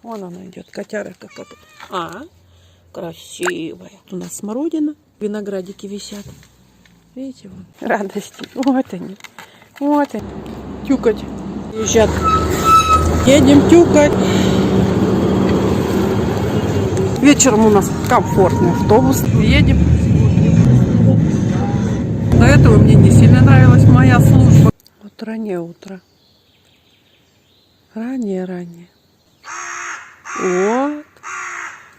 Вон она идет, котяра какая-то. Красивая. У нас смородина, виноградики висят. Видите, вон. Радости. Вот они. Вот они. Тюкать. Езжат. Едем тюкать. Вечером у нас комфортный автобус. Едем. До этого мне не сильно нравилась моя служба. Вот раннее утро. Раннее. О,